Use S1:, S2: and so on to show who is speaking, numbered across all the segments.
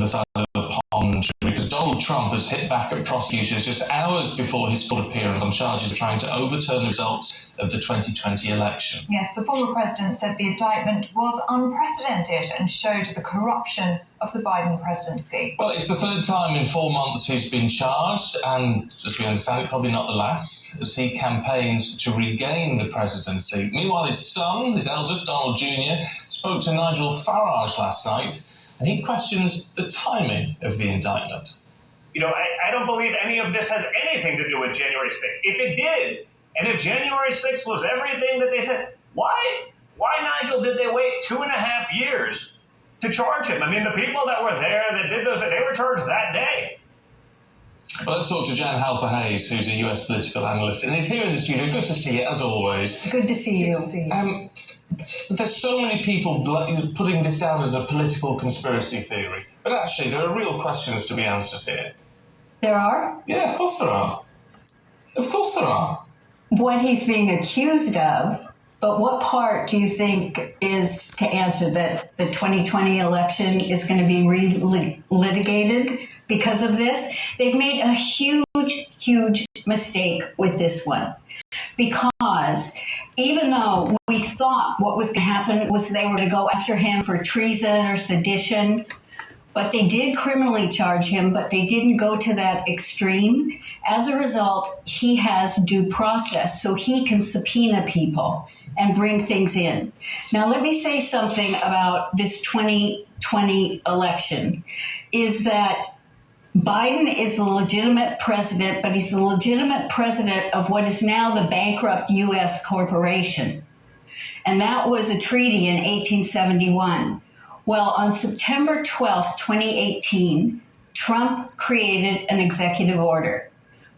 S1: other side of the pond, because Donald Trump has hit back at prosecutors just hours before his court appearance on charges of trying to overturn the results of the 2020 election.
S2: Yes, the former president said the indictment was unprecedented and showed the corruption of the Biden presidency.
S1: Well, it's the third time in 4 months he's been charged, and as we understand it, probably not the last, as he campaigns to regain the presidency. Meanwhile, his son, his eldest, Donald Jr., spoke to Nigel Farage last night, and he questions the timing of the indictment.
S3: You know, I don't believe any of this has anything to do with January 6th. If it did, and if January 6th was everything that they said, why, Nigel, did they wait 2.5 years to charge him? I mean, the people that were there that did those, they were charged that day.
S1: Well, let's talk to Jan Halper-Hayes, who's a US political analyst, and he's here in the studio. Good to see you, as always.
S4: Good to see you.
S1: There's so many people putting this down as a political conspiracy theory, but actually there are real questions to be answered here.
S4: There are?
S1: Yeah, of course there are. Of course there are.
S4: What he's being accused of, but what part do you think is to answer that the 2020 election is going to be litigated because of this? They've made a huge mistake with this one. Because even though we thought what was going to happen was they were to go after him for treason or sedition, but they did criminally charge him, but they didn't go to that extreme. As a result, he has due process, so he can subpoena people and bring things in. Now, let me say something about this 2020 election, is that Biden is the legitimate president, but he's the legitimate president of what is now the bankrupt U.S. corporation. And that was a treaty in 1871. Well, on September 12th, 2018, Trump created an executive order.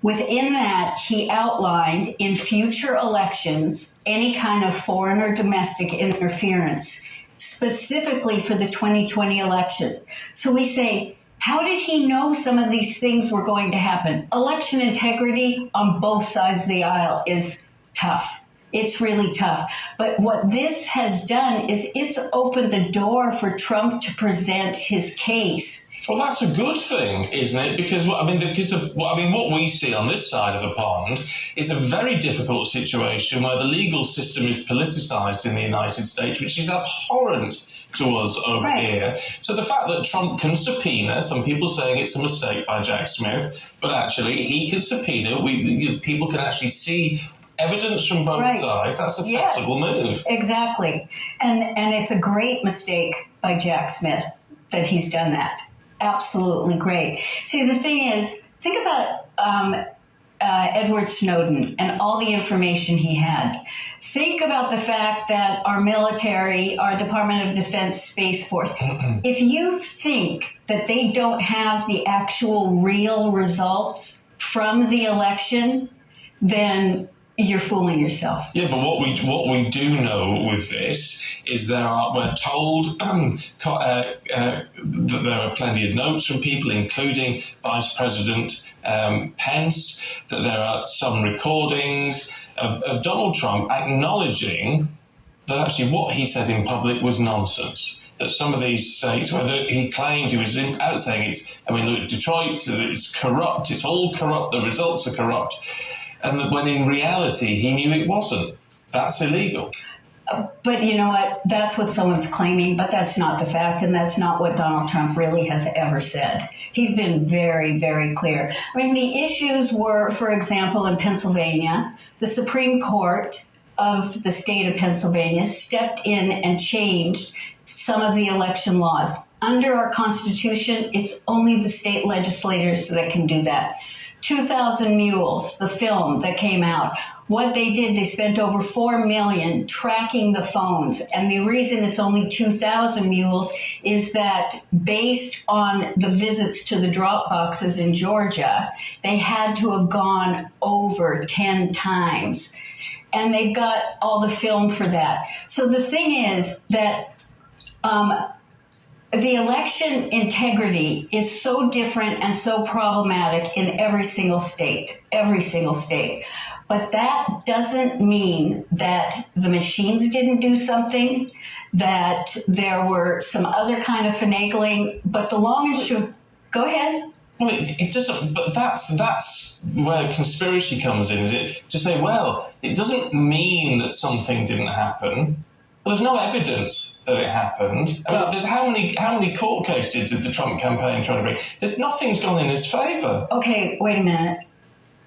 S4: Within that, he outlined in future elections any kind of foreign or domestic interference, specifically for the 2020 election. So we say, how did he know some of these things were going to happen? Election integrity on both sides of the aisle is tough. It's really tough. But what this has done is it's opened the door for Trump to present his case.
S1: Well, that's a good thing, isn't it? Because what we see on this side of the pond is a very difficult situation where the legal system is politicized in the United States, which is abhorrent to us over here. So the fact that Trump can subpoena, some people saying it's a mistake by Jack Smith, but actually he can subpoena, people can actually see evidence from both sides. That's a sensible move.
S4: Exactly. And it's a great mistake by Jack Smith that he's done that. Absolutely great. See, the thing is, think about Edward Snowden and all the information he had. Think about the fact that our military, our Department of Defense Space Force, if you think that they don't have the actual real results from the election, then you're fooling yourself.
S1: Yeah, but what we do know with this is we're told that there are plenty of notes from people, including Vice President Pence, that there are some recordings of Donald Trump acknowledging that actually what he said in public was nonsense. That some of these states, whether he claimed he was out saying look, Detroit, it's corrupt, it's all corrupt, the results are corrupt. And that when in reality he knew it wasn't. That's illegal.
S4: But you know what? That's what someone's claiming, but that's not the fact, and that's not what Donald Trump really has ever said. He's been very, very clear. I mean, the issues were, for example, in Pennsylvania, the Supreme Court of the state of Pennsylvania stepped in and changed some of the election laws. Under our Constitution, it's only the state legislators that can do that. 2,000 Mules, the film that came out, what they did, they spent over $4 million tracking the phones. And the reason it's only 2,000 mules is that based on the visits to the drop boxes in Georgia, they had to have gone over 10 times. And they've got all the film for that. So the thing is that the election integrity is so different and so problematic in every single state. But that doesn't mean that the machines didn't do something, that there were some other kind of finagling, but the long and short, go ahead.
S1: Well, it doesn't, but that's where conspiracy comes in, is it? To say, well, it doesn't mean that something didn't happen. Well, there's no evidence that it happened. I mean, there's how many court cases did the Trump campaign try to bring? There's nothing's gone in his favour.
S4: Okay, wait a minute.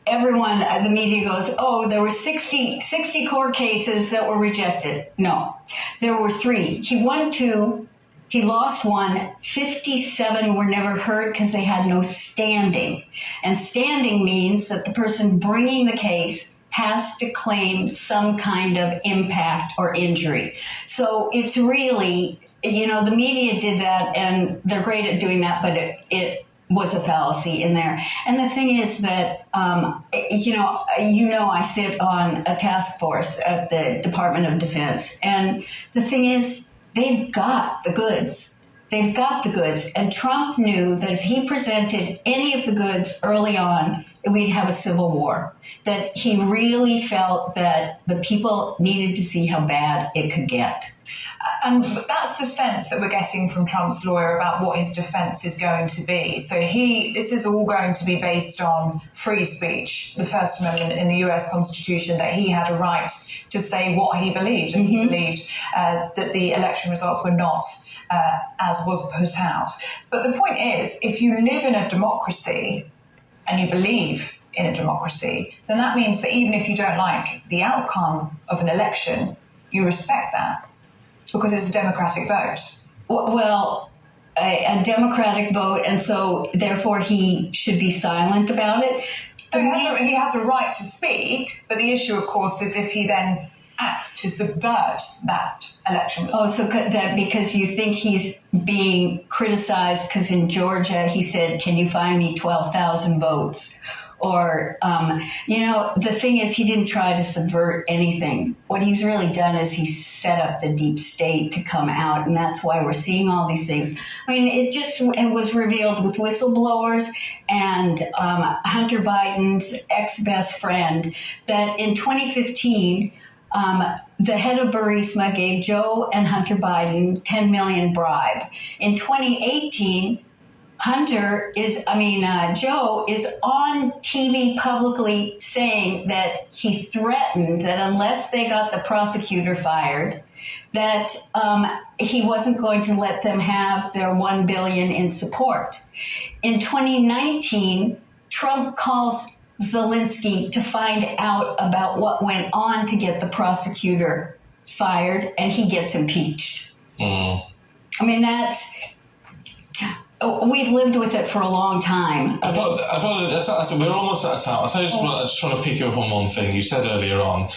S4: Everyone, the media goes, oh, there were 60 court cases that were rejected. No, there were 3. He won 2. He lost 1. 57 were never heard because they had no standing. And standing means that the person bringing the case has to claim some kind of impact or injury. So it's really, the media did that, and they're great at doing that, but it was a fallacy in there. And the thing is that, I sit on a task force at the Department of Defense. And the thing is, they've got the goods. They've got the goods. And Trump knew that if he presented any of the goods early on, we'd have a civil war. That he really felt that the people needed to see how bad it could get.
S2: And that's the sense that we're getting from Trump's lawyer about what his defense is going to be. So this is all going to be based on free speech, the First Amendment in the US Constitution, that he had a right to say what he believed. And he believed that the election results were not as was put out. But the point is, if you live in a democracy and you believe in a democracy, then that means that even if you don't like the outcome of an election, you respect that because it's a democratic vote.
S4: Well, a democratic vote, and so therefore he should be silent about it.
S2: He has a right to speak, but the issue, of course, is if he then acts to subvert that election result.
S4: Oh, so that because you think he's being criticized because in Georgia he said, can you find me 12,000 votes? Or, the thing is, he didn't try to subvert anything. What he's really done is he's set up the deep state to come out, and that's why we're seeing all these things. I mean, it was revealed with whistleblowers and Hunter Biden's ex-best friend that in 2015, the head of Burisma gave Joe and Hunter Biden $10 million bribe. In 2018, Joe is on TV publicly saying that he threatened that unless they got the prosecutor fired, that he wasn't going to let them have their $1 billion in support. In 2019, Trump calls Zelensky to find out about what went on to get the prosecutor fired, and he gets impeached. I mean, we've lived with it for a long time.
S1: We're almost at a time. I just want to pick you up on one thing you said earlier on.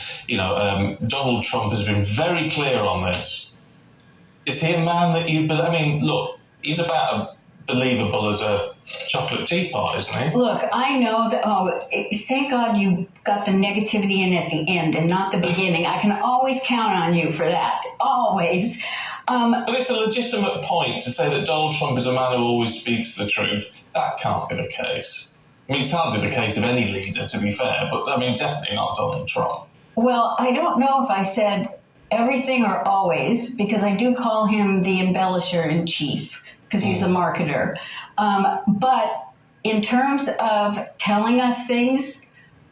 S1: Donald Trump has been very clear on this. Is he a man that you believe? I mean, look, he's about believable as a chocolate teapot, isn't he?
S4: Look, I know that. Thank God you got the negativity in at the end and not the beginning. I can always count on you for that. Always.
S1: But it's a legitimate point to say that Donald Trump is a man who always speaks the truth. That can't be the case. I mean, it's hardly the case of any leader, to be fair, but I mean, definitely not Donald Trump.
S4: Well, I don't know if I said everything or always, because I do call him the embellisher in chief, because he's a marketer. But in terms of telling us things,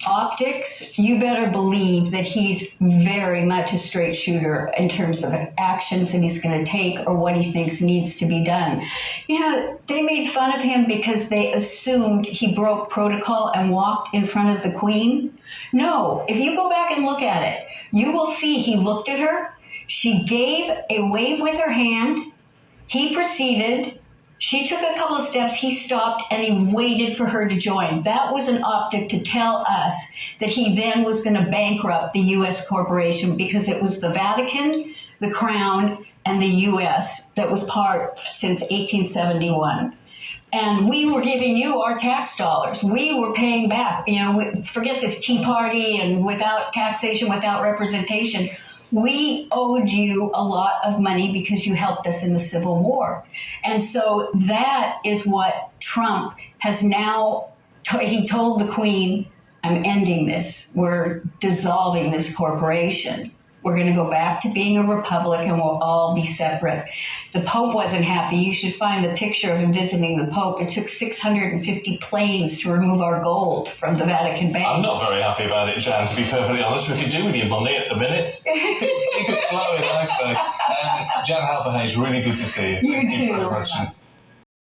S4: optics, you better believe that he's very much a straight shooter in terms of actions that he's going to take or what he thinks needs to be done. They made fun of him because they assumed he broke protocol and walked in front of the Queen. No, if you go back and look at it, you will see he looked at her. She gave a wave with her hand. He proceeded. She took a couple of steps, he stopped, and he waited for her to join. That was an optic to tell us that he then was going to bankrupt the U.S. corporation because it was the Vatican, the Crown, and the U.S. that was part since 1871. And we were giving you our tax dollars. We were paying back. Forget this Tea Party and without taxation, without representation. We owed you a lot of money because you helped us in the Civil War. And so that is what Trump has now, he told the Queen, I'm ending this. We're dissolving this corporation. We're going to go back to being a republic and we'll all be separate. The Pope wasn't happy. You should find the picture of him visiting the Pope. It took 650 planes to remove our gold from the Vatican Bank.
S1: I'm not very happy about it, Jan, to be perfectly honest. We could do with your money at the minute. Keep it flowing nicely. Jan Halper-Hayes, really good to see you.
S4: You
S1: Thank you
S4: too.
S1: very much.